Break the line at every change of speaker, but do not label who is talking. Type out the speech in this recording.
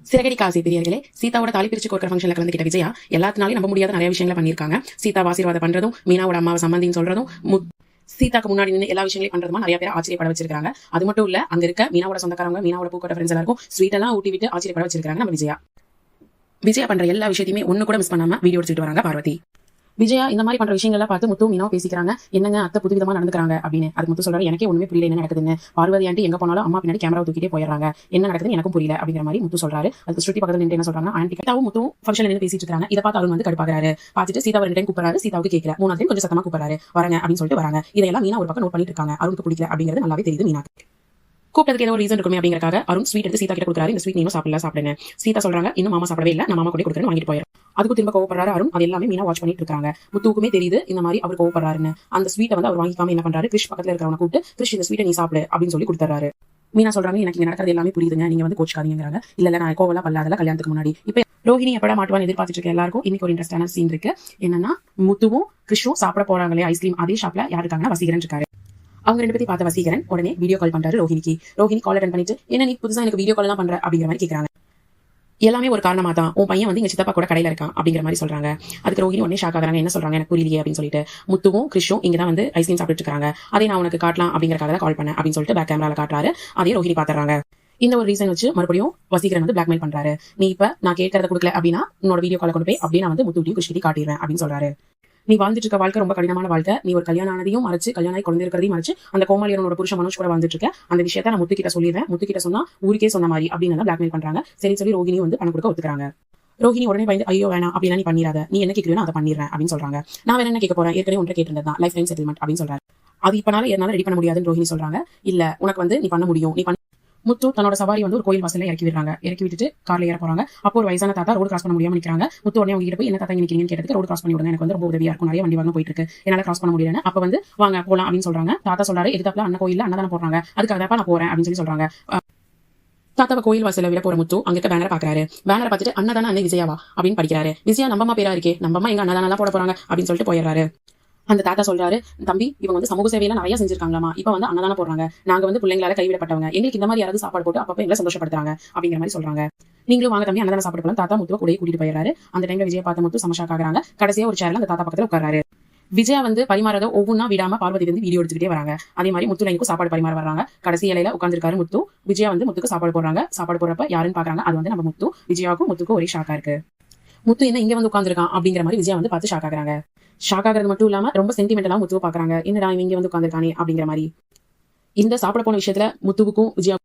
சிறகடி காசி பிரியர்களே, சீதாவோட தாலி பிரிச்சு கொடுக்குற ஃபங்க்ஷன்ல கலந்துக்கிட்ட விஜயா எல்லாத்தினாலும் நம்ப முடியாத நிறைய விஷயங்களை பண்ணியிருக்காங்க. சீதா ஆசீர்வாதம் பண்றதும், மீனாவோட அம்மாவை சம்பந்தின்னு சொல்றதும், சீதாக்கு முன்னாடி நின்று எல்லா விஷயங்களையும் பண்றதுமா நிறைய பேர் ஆச்சரியப்பட வச்சிருக்காங்க. அது மட்டும் இல்ல, அங்க இருக்க மீனாவோட சொந்தக்காரங்க, மீனாவோட பூக்கோட்ட ஃப்ரெண்ட்ஸ் எல்லாருக்கும் ஸ்வீட் எல்லாம் ஊட்டி விட்டு ஆச்சரியப்பட வச்சிருக்காங்க நம்ம விஜயா பண்ற எல்லா விஷயத்தையுமே ஒண்ணு கூட மிஸ் பண்ணாம வீடியோ எடுத்துட்டு வராங்க பார்வதி. விஜயா இந்த மாதிரி பண்ற விஷயங்கள்லாம் பார்த்து முத்து மீனாவும் பேசிக்கிறாங்க. என்னங்க அத்தை புதுவிதமா நடந்துக்கிறாங்க அப்படின்னு. அது முத்து சொல்றாரு, எனக்கே ஒண்ணுமே புரியல என்ன நடக்குதுன்னு. பார்வதி ஆண்டி எங்க போனாலும் அம்மா பின்னாடி கேமரா தூக்கிட்டே போயிடுறாங்க, என்ன நடக்குதுன்னு எனக்கும் புரியல அப்படிங்கிற மாதிரி முத்து சொல்றாரு. அதுக்கு ஸ்ருதி பக்கத்துல நின்று என்ன சொல்றாங்க, ஆண்டி கிட்டாவும் முத்து ஃபங்க்ஷன்ல நின்று பேசிட்டு இருக்காங்க. இதை பார்த்து அவர் கடுப்பாகிறாரு. பார்த்துட்டு சீதா ஒரு டைம் கூப்பிடுறாரு, சீதாவுக்கு கேட்கல. மூணாவது கொஞ்சம் சத்தமா கூப்பிடுறாரு, வரங்க அப்படின்னு சொல்லிட்டு வராங்க. இதெல்லாம் மீனா ஒரு பக்கம் நோட் பண்ணிட்டு இருக்காங்க. அவருக்கு பிடிக்கல அப்படிங்கிறது நல்லாவே தெரியுது. மீனா கூப்பிட்டதுக்கு ஏதோ ஒரு ரீசன் இருக்குமே அப்படிங்கறக்காக அருண் ஸ்வீட் எடுத்து சீதா கிட்ட கொடுக்குறாரு. இந்த ஸ்வீட் நீங்க சாப்பிடுங்க. சீதா சொல்றாங்க, இன்னும் மாமா சாப்பிடவே இல்ல, நான் மாமா கூட கொடுக்குறேன்னு வாங்கிட்டு போயிடும். அதுக்கு திரும்ப கோவப்படுறாரு அருண். அது எல்லாமே மீனா வாட்ச் பண்ணிட்டு இருக்காங்க. முத்துக்குமே தெரியுது இந்த மாதிரி அவர் கோவப்படுறாருன்னு. அந்த ஸ்வீட்டை அவர் வாங்கிக்காம என்ன பண்றாரு, கிருஷ் பக்கத்துல இருக்கிறவங்க கூப்பிட்டு, கிருஷ் இந்த ஸ்வீட்டை நீ சாப்பிடு அப்படின்னு சொல்லி கொடுத்துறாரு. மீனா சொல்றாங்க, எனக்கு நடக்கிறது எல்லாமே புரியுதுங்க, நீங்க கோச்சுக்காதீங்கிறாங்க. இல்ல நான் கோவலாம் பல்லாதல கல்யாணத்துக்கு முன்னாடி. இப்ப ரோஹிணி எப்படா மாட்டுவான்னு எதிர்பார்த்துட்டு இருக்க எல்லாருக்கும் இன்னைக்கு ஒரு இன்ட்ரெஸ்டான சீன் இருக்கு. என்னன்னா, முத்துவும் கிருஷ்ணும் சாப்பிட போறாங்களே ஐஸ்கிரீம், அதே ஷாப்ல யாரு இருக்காங்கன்னா வசீகரன் இருக்காரு. அவங்க ரெண்டு பேரும் பார்த்த வசீகரன் உடனே வீடியோ கால் பண்றாரு ரோஹிணிக்கு. ரோஹிணி கால் அட்டன் பண்ணிட்டு, என்ன நீ புதுசா எனக்கு வீடியோ கால் எல்லாம் பண்ற அப்படிங்கிற மாதிரி கேக்குறாங்க. எல்லாமே ஒரு காரணமா தான், உன் பையன் எங்க சித்தப்பா கூட கடையில இருக்கான் அப்படிங்கிற மாதிரி சொல்றாங்க. அதுக்கு ரோஹிணி உடனே ஷாக் ஆகுறாங்க. என்ன சொல்றாங்க எனக்கு புரியலையே அப்படின்னு சொல்லிட்டு. முத்துவும் கிருஷ்ணும் இங்கதான் ஐஸ்கிரீம் சாப்பிட்டு இருக்காங்க, அதே நான் உனக்கு காட்டலாம் அப்படிங்கறக்காக தான் கால் பண்ணேன் அப்படின்னு சொல்லிட்டு பேக் கேமரால காட்டுறாரு. அதே ரோஹிணி பாத்துறாங்க. இந்த ஒரு ரீசன் வச்சு மறுபடியும் வசீகரன் பிளாக்மெயில் பண்றாரு. நீ இப்ப நான் கேட்கறத கொடுக்கல அப்படின்னா உன்னோட வீடியோ கால கொண்டு போய் அப்படியே நான் முத்துட்டியும் கிருஷ்ணி காட்டிடுவேன் அப்படின்னு சொல்றாரு. நீ வாழ்ந்துட்டு இருக்க வாழ்க்கை ரொம்ப கடினமான வாழ்க்கை. நீ ஒரு கல்யாணம் ஆனதையும் மறைச்சு, கல்யாணம் ஆகி குழந்தை இருக்கிறதையும் மறைச்சு, அந்த கோமாளியனோட புருஷன் மனோஜ் கூட வாழ்ந்துட்டு இருக்க. அந்த விஷயத்த நான் முத்துக்கிட்ட சொல்லிடுறேன், முத்துக்கிட்ட சொன்னா ஊருக்கே சொன்ன மாதிரி அப்படின்னு பிளாக்மெயில் பண்றாங்க. சரி சொல்லி ரோஹிணி பணம் கொடுக்க ஒத்துக்கிறாங்க. ரோஹிணி உடனே பயந்து, ஐயோ வேணாம் அப்படின்னா நீ பண்ணிடாத, நீ என்ன கேட்கிறீனோ அதை பண்ணிடுறேன் அப்படின்னு சொல்றாங்க. நான் வேற என்ன கேட்க போறேன், ஏற்கனவே ஒன்றை கேட்டிருந்ததான் லைஃப் டைம் செட்டில்மெண்ட் அப்படின்னு சொல்றாரு. அது இப்பனால என்னால ரெடி பண்ண முடியாதுன்னு ரோஹிணி சொல்றாங்க. இல்ல உனக்கு நீ பண்ண முடியும், நீ முத்து தன்னோட சவாரி ஒரு கோயில் வாசல்ல இறக்கி விடுறாங்க. இறக்கி விட்டுட்டு கார்ல ஏற போறாங்க. அப்போ ஒரு வயசான தாத்தா ரோடு கிராஸ் பண்ண முடியாம நிக்கிறாங்க. முத்து உடனே அவங்க கிட்ட போய் என்ன தாத்தா நிக்கிறீங்கன்னு கேட்டதுக்கு, ரோடு கிராஸ் பண்ணி விடுங்க, எனக்கு ரொம்ப உதவியா இருக்கும், நிறைய வண்டி வாங்க போயிட்டு இருக்கு, என்னால கிராஸ் பண்ண முடியல. அப்ப வாங்க போலாம் அப்படின்னு சொல்றாங்க. தாத்தா சொல்றாரு, எதிர்த்தாப்புல அண்ணன் கோயில்ல அன்னதானம் போடுறாங்க, அதுக்காக தான் நான் போறேன் அப்படின்னு சொல்லி சொல்றாங்க. தாத்தாவை கோயில் வாசல்ல விட போற முத்து அங்க இருக்க பேனரை பாக்குறாரு. பேனரை பார்த்துட்டு அண்ணதான அன்னை விஜயாவா அப்படின்னு படிக்கிறாரு. விஜயா நம்பமா பேரா இருக்கே, நம்பமா எங்க அன்னதானம் போட போறாங்க அப்படின்னு சொல்லிட்டு போயிடுறாரு. அந்த தாத்தா சொல்றாரு, தம்பி இவங்க சமூக சேவையில நிறைய செஞ்சிருக்காங்களாமா, இப்ப அன்னதானம் போடுறாங்க, நாங்க பிள்ளைங்களால கைவிடப்பட்டவங்க, எங்களுக்கு இந்த மாதிரி யாராவது சாப்பாடு போட்டு அப்பப்ப எங்களை சந்தோஷப்படுத்துறாங்க அப்படிங்கிற மாதிரி சொல்றாங்க. நீங்களும் வாங்க தம்பி அன்னதானம் சாப்பிட்டு போலாம். தாத்தா முத்துவ கூட கூட்டிட்டு போயிடுறாரு. அந்த டைம்ல விஜய் பார்த்த முத்து சமஷாக் ஆகுறாங்க. கடைசியா ஒரு சேர்ல அந்த தாத்தா பக்கத்துல உட்காராரு. விஜயா பரிமாறத ஒவ்வொன்னா விடாம பார்வதி வீடியோ எடுத்துக்கிட்டே வராங்க. அதே மாதிரி முத்து லைனுக்கும் சாப்பாடு பரிமாற வர்றாங்க. கடைசி இலையில உட்காந்துருக்காரு முத்து. விஜயா முத்துக்கு சாப்பாடு போடுறாங்க. சாப்பாடு போடுறப்ப யாருன்னு பாக்குறாங்க, அது நம்ம முத்து. விஜயாவுக்கும் முத்துக்கும் ஒரே ஷாக்கா இருக்கு. முத்து என்ன இங்க உட்காந்துருக்கான் அப்படிங்கிற மாதிரி விஜயா பார்த்து ஷாக் ஆகுறாங்க. ஷாக் ஆகிறது மட்டும் இல்லாம ரொம்ப சென்டிமெண்டலா முத்துவை பாக்குறாங்க. என்னடா இங்க உட்காந்துருக்கானே அப்படிங்கிற மாதிரி. இந்த சாப்பிட போன விஷயத்துல முத்துவுக்கும் விஜயா